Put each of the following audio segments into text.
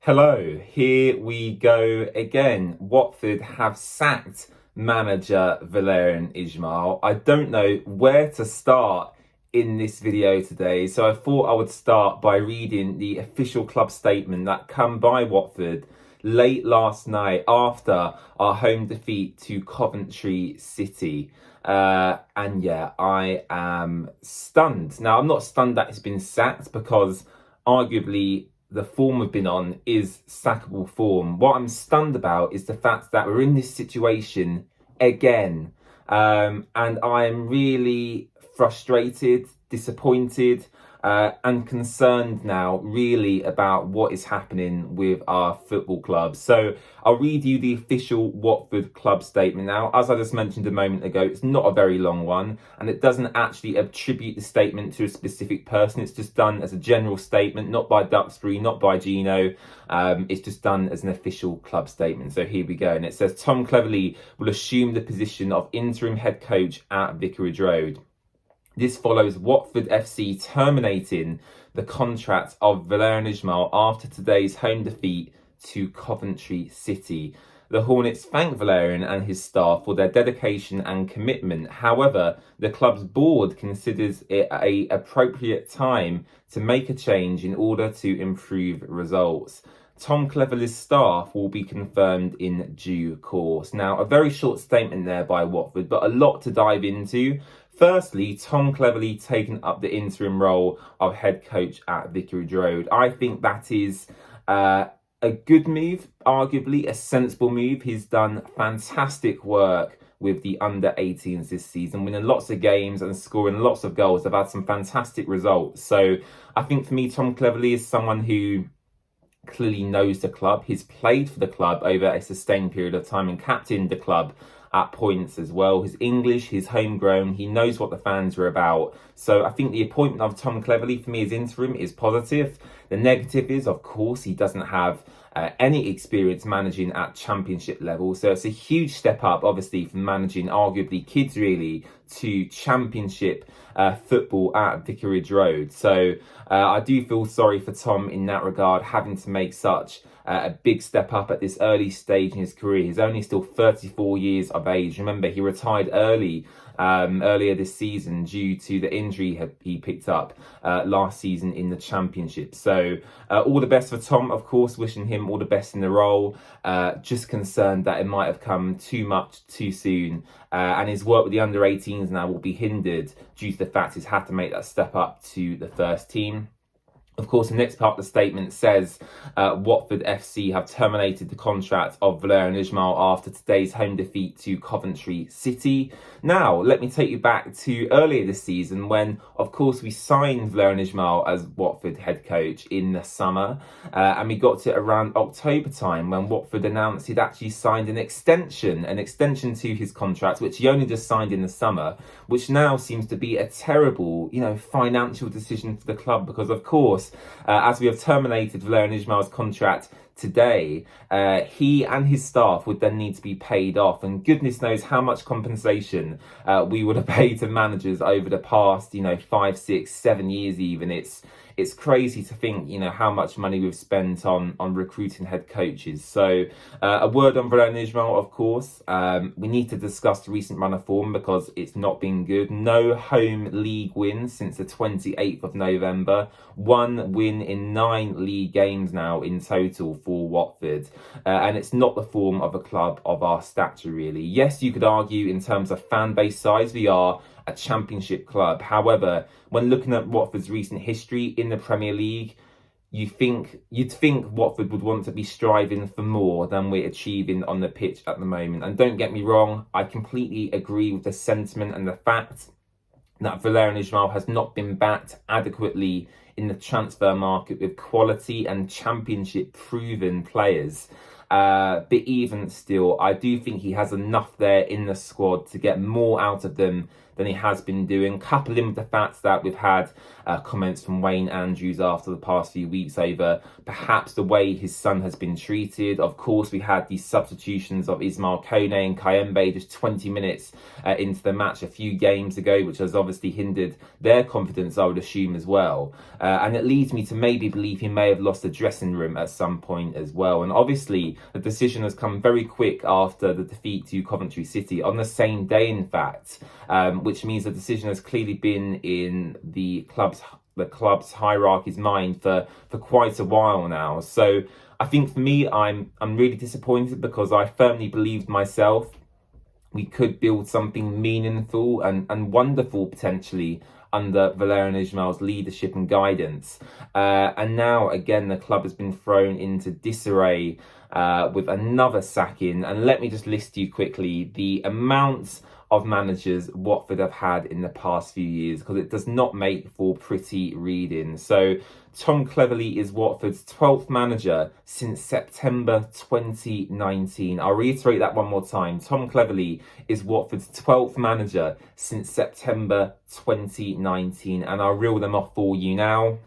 Hello, here we go again. Watford have sacked manager Valérien Ismaël. I don't know where to start in this video today, so I thought I would start by reading the official club statement that came by Watford late last night after our home defeat to Coventry City. And yeah, I am stunned. Now, I'm not stunned that it's been sacked because arguably the form we've been on is sackable form. What I'm stunned about is the fact that we're in this situation again. And I am really frustrated, disappointed, and concerned now really about what is happening with our football club. So I'll read you the official Watford club statement now. As I just mentioned a moment ago, it's not a very long one, and it doesn't actually attribute the statement to a specific person. It's just done as a general statement, not by Duxbury, not by Gino. It's just done as an official club statement. So here we go. And it says, Tom Cleverley will assume the position of interim head coach at Vicarage Road. This follows Watford FC terminating the contract of Valérien Ismaël after today's home defeat to Coventry City. The Hornets thank Valérien and his staff for their dedication and commitment. However, the club's board considers it an appropriate time to make a change in order to improve results. Tom Cleverley's staff will be confirmed in due course. Now, a very short statement there by Watford, but a lot to dive into. Firstly, Tom Cleverley taking up the interim role of head coach at Vicarage Road. I think that is a good move, arguably a sensible move. He's done fantastic work with the under-18s this season, winning lots of games and scoring lots of goals. They've had some fantastic results. So I think for me, Tom Cleverley is someone who clearly knows the club. He's played for the club over a sustained period of time and captained the club at points as well. His English, his homegrown, he knows what the fans are about. So I think the appointment of Tom Cleverley for me as interim is positive. The negative is, of course, he doesn't have any experience managing at championship level. So it's a huge step up, obviously, from managing arguably kids really to championship football at Vicarage Road. So I do feel sorry for Tom in that regard, having to make such a big step up at this early stage in his career. He's only still 34 years of age. Remember, he retired earlier this season due to the injury he picked up last season in the championship. So all the best for Tom, of course, wishing him all the best in the role. Just concerned that it might have come too much too soon, and his work with the under-18s now will be hindered due to the fact he's had to make that step up to the first team. Of course, the next part of the statement says Watford FC have terminated the contract of Valérien Ismaël after today's home defeat to Coventry City. Now, let me take you back to earlier this season when, of course, we signed Valérien Ismaël as Watford head coach in the summer. And we got to around October time when Watford announced he'd actually signed an extension to his contract, which he only just signed in the summer, which now seems to be a terrible, financial decision for the club because, of course, as we have terminated Valérien Ismaël's contract today, he and his staff would then need to be paid off, and goodness knows how much compensation we would have paid to managers over the past 5, 6, 7 years even. It's crazy to think how much money we've spent on recruiting head coaches. So a word on Valérien Ismaël, of course. We need to discuss the recent run of form because it's not been good. No home league wins since the 28th of November. 1 win in 9 league games now in total for Watford. And it's not the form of a club of our stature, really. Yes, you could argue in terms of fan base size, we are a championship club. However, when looking at Watford's recent history in the Premier League, you'd think Watford would want to be striving for more than we're achieving on the pitch at the moment. And don't get me wrong, I completely agree with the sentiment and the fact that Valérien Ismaël has not been backed adequately in the transfer market with quality and championship proven players. But even still, I do think he has enough there in the squad to get more out of them than he has been doing. Couple in with the fact that we've had comments from Wayne Andrews after the past few weeks over perhaps the way his son has been treated. Of course, we had the substitutions of Ismail Kone and Kayembe just 20 minutes into the match a few games ago, which has obviously hindered their confidence, I would assume, as well. And it leads me to maybe believe he may have lost the dressing room at some point as well. And obviously, the decision has come very quick after the defeat to Coventry City, on the same day, in fact, which means the decision has clearly been in the club's hierarchy's mind for quite a while now. So I think for me, I'm really disappointed, because I firmly believed myself we could build something meaningful and wonderful potentially under Valérien Ismaël's leadership and guidance. And now, again, the club has been thrown into disarray with another sacking. And let me just list to you quickly the amounts of managers Watford have had in the past few years, because it does not make for pretty reading. So Tom Cleverley is Watford's 12th manager since September 2019. I'll reiterate that one more time. Tom Cleverley is Watford's 12th manager since September 2019. And I'll reel them off for you now.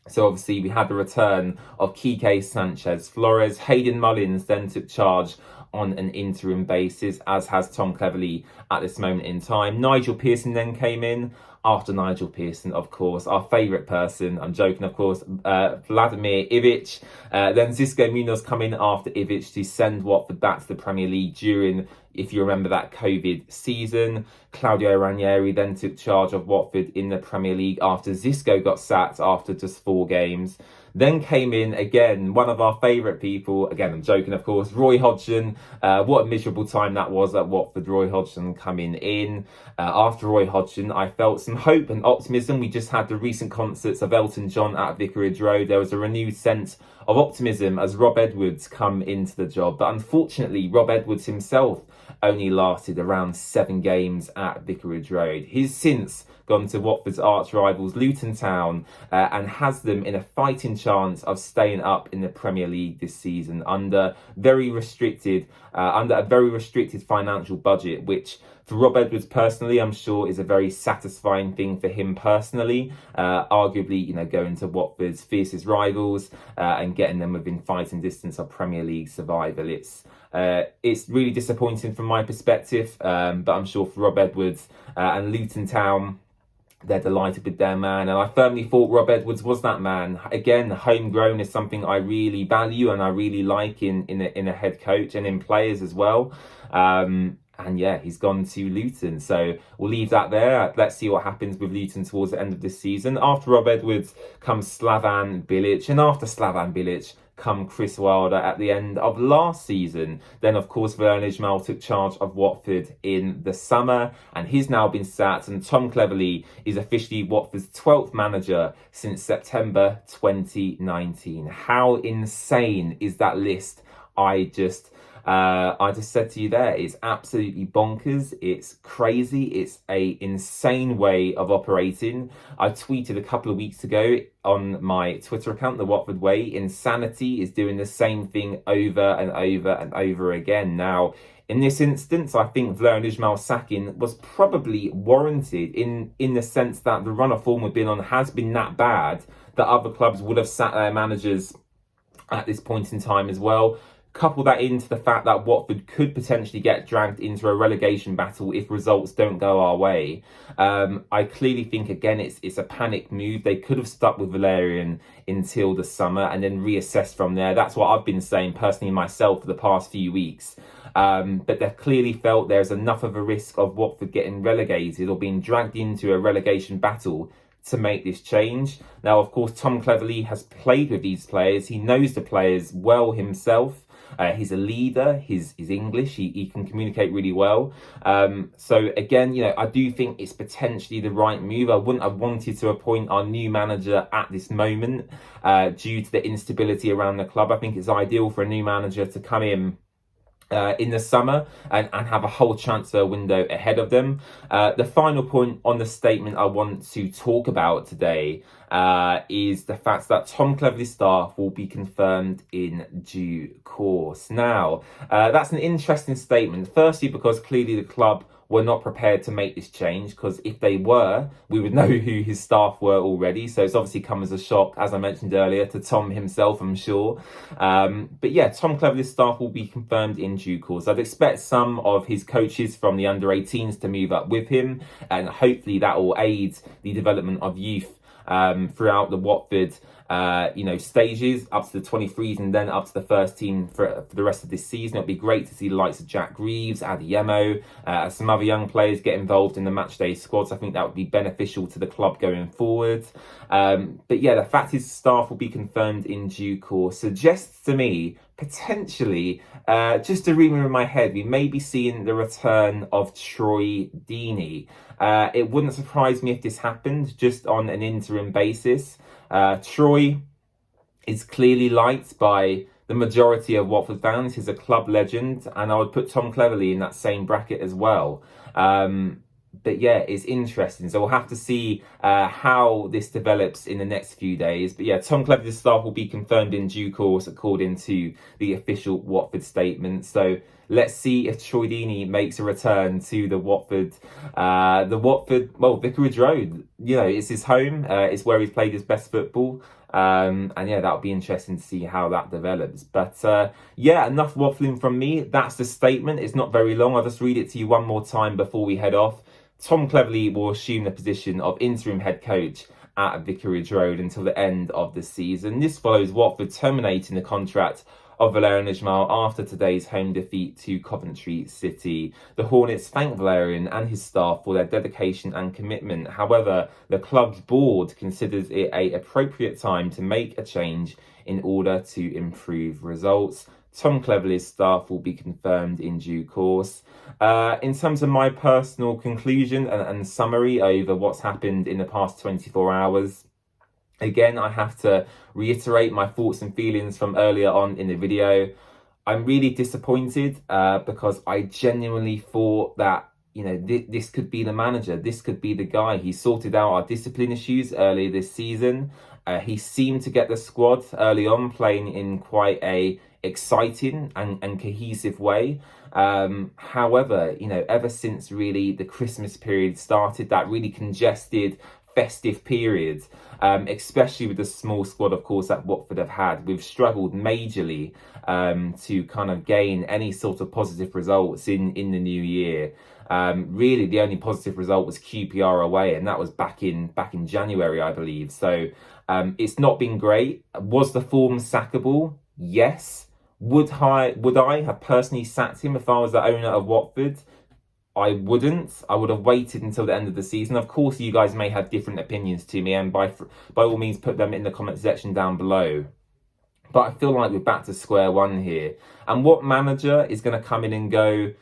So obviously we had the return of Quique Sanchez Flores. Hayden Mullins then took charge on an interim basis, as has Tom Cleverley at this moment in time. Nigel Pearson then came in. After Nigel Pearson, of course, our favourite person, I'm joking, of course, Vladimir Ivic. Then Xisco Munoz come in after Ivic to send Watford back to the Premier League during, if you remember, that COVID season. Claudio Ranieri then took charge of Watford in the Premier League after Xisco got sacked after just 4 games. Then came in, again, one of our favourite people, again, I'm joking, of course, Roy Hodgson. What a miserable time that was at Watford, Roy Hodgson coming in. After Roy Hodgson, I felt some hope and optimism. We just had the recent concerts of Elton John at Vicarage Road. There was a renewed sense of optimism as Rob Edwards come into the job. But unfortunately, Rob Edwards himself only lasted around 7 games at Vicarage Road. He's since gone to Watford's arch rivals Luton Town and has them in a fighting chance of staying up in the Premier League this season under a very restricted financial budget, which for Rob Edwards personally, I'm sure is a very satisfying thing for him personally. Arguably, going to Watford's fiercest rivals and getting them within fighting distance of Premier League survival. It's really disappointing from my perspective, but I'm sure for Rob Edwards and Luton Town, they're delighted with their man. And I firmly thought Rob Edwards was that man. Again, homegrown is something I really value and I really like in a head coach and in players as well. And yeah, he's gone to Luton. So we'll leave that there. Let's see what happens with Luton towards the end of this season. After Rob Edwards comes Slavan Bilic. And after Slavan Bilic come Chris Wilder at the end of last season. Then, of course, Valérien Ismaël took charge of Watford in the summer. And he's now been sacked. And Tom Cleverley is officially Watford's 12th manager since September 2019. How insane is that list? I just said to you there, it's absolutely bonkers. It's crazy. It's a insane way of operating. I tweeted a couple of weeks ago on my Twitter account, TheWatfordWay, insanity is doing the same thing over and over and over again. Now, in this instance, I think Valérien Ismaël's sacking was probably warranted in the sense that the run of form we've been on has been that bad that other clubs would have sacked their managers at this point in time as well. Couple that into the fact that Watford could potentially get dragged into a relegation battle if results don't go our way. I clearly think, again, it's a panic move. They could have stuck with Valérien until the summer and then reassessed from there. That's what I've been saying personally myself for the past few weeks. But they've clearly felt there's enough of a risk of Watford getting relegated or being dragged into a relegation battle to make this change. Now, of course, Tom Cleverley has played with these players. He knows the players well himself. He's a leader. He's English. He can communicate really well. So again, I do think it's potentially the right move. I wouldn't have wanted to appoint our new manager at this moment due to the instability around the club. I think it's ideal for a new manager to come in the summer and have a whole transfer window ahead of them. The final point on the statement I want to talk about today is the fact that Tom Cleverley's staff will be confirmed in due course. Now, that's an interesting statement. Firstly, because clearly the club were not prepared to make this change, because if they were, we would know who his staff were already. So it's obviously come as a shock, as I mentioned earlier, to Tom himself, I'm sure. But yeah, Tom Cleverley's staff will be confirmed in due course. I'd expect some of his coaches from the under-18s to move up with him, and hopefully that will aid the development of youth throughout the Watford stages, up to the 23s and then up to the first team for the rest of this season. It'll be great to see the likes of Jack Greaves, Adeyemo, some other young players get involved in the matchday squads. I think that would be beneficial to the club going forward. But yeah, the fact his staff will be confirmed in due course suggests to me potentially, just a rumour in my head, we may be seeing the return of Troy Deeney. It wouldn't surprise me if this happened just on an interim basis. Troy is clearly liked by the majority of Watford fans. He's a club legend, and I would put Tom Cleverley in that same bracket as well. But yeah, it's interesting. So we'll have to see how this develops in the next few days. But yeah, Tom Cleverley's staff will be confirmed in due course according to the official Watford statement. So let's see if Troy Deeney makes a return to the Watford, Vicarage Road. You know, it's his home. It's where he's played his best football. And yeah, that'll be interesting to see how that develops. But yeah, enough waffling from me. That's the statement. It's not very long. I'll just read it to you one more time before we head off. Tom Cleverley will assume the position of interim head coach at Vicarage Road until the end of the season. This follows Watford terminating the contract of Valérien Ismaël after today's home defeat to Coventry City. The Hornets thank Valérien and his staff for their dedication and commitment. However, the club's board considers it an appropriate time to make a change in order to improve results. Tom Cleverley's staff will be confirmed in due course. In terms of my personal conclusion and summary over what's happened in the past 24 hours, again, I have to reiterate my thoughts and feelings from earlier on in the video. I'm really disappointed because I genuinely thought that, you know, this could be the manager. This could be the guy. He sorted out our discipline issues earlier this season. He seemed to get the squad early on playing in quite a exciting and cohesive way. However, you know, ever since really the Christmas period started, that really congested festive period, especially with the small squad, of course, that Watford have had, we've struggled majorly to kind of gain any sort of positive results in the new year. Really, the only positive result was QPR away, and that was back in January, I believe. So it's not been great. Was the form sackable? Yes. Would I have personally sacked him if I was the owner of Watford? I wouldn't. I would have waited until the end of the season. Of course, you guys may have different opinions to me, and by all means, put them in the comment section down below. But I feel like we're back to square one here. And what manager is going to come in and go?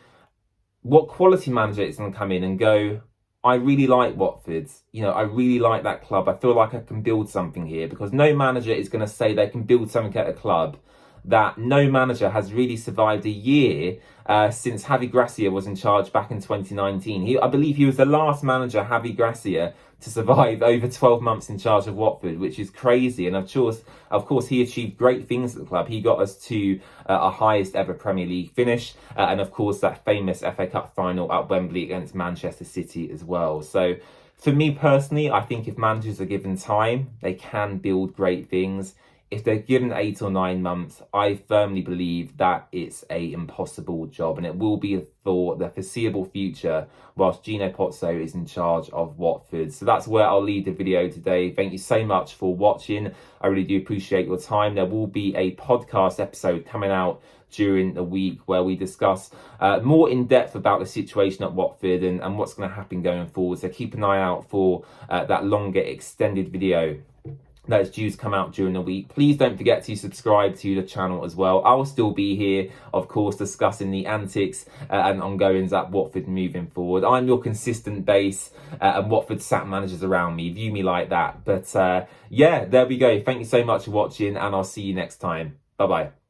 What quality manager is going to come in and go, I really like Watford. You know, I really like that club. I feel like I can build something here. Because no manager is going to say they can build something at a club that no manager has really survived a year since Javi Gracia was in charge back in 2019. I believe he was the last manager, Javi Gracia, to survive over 12 months in charge of Watford, which is crazy. And of course, he achieved great things at the club. He got us to our highest ever Premier League finish. And of course, that famous FA Cup final at Wembley against Manchester City as well. So for me personally, I think if managers are given time, they can build great things. If they're given 8 or 9 months, I firmly believe that it's an impossible job, and it will be for the foreseeable future whilst Gino Pozzo is in charge of Watford. So that's where I'll leave the video today. Thank you so much for watching. I really do appreciate your time. There will be a podcast episode coming out during the week where we discuss more in depth about the situation at Watford and what's going to happen going forward. So keep an eye out for that longer extended video that is due to come out during the week. Please don't forget to subscribe to the channel as well. I'll still be here, of course, discussing the antics and ongoings at Watford moving forward. I'm your consistent base and Watford sack managers around me. View me like that. But yeah, there we go. Thank you so much for watching, and I'll see you next time. Bye-bye.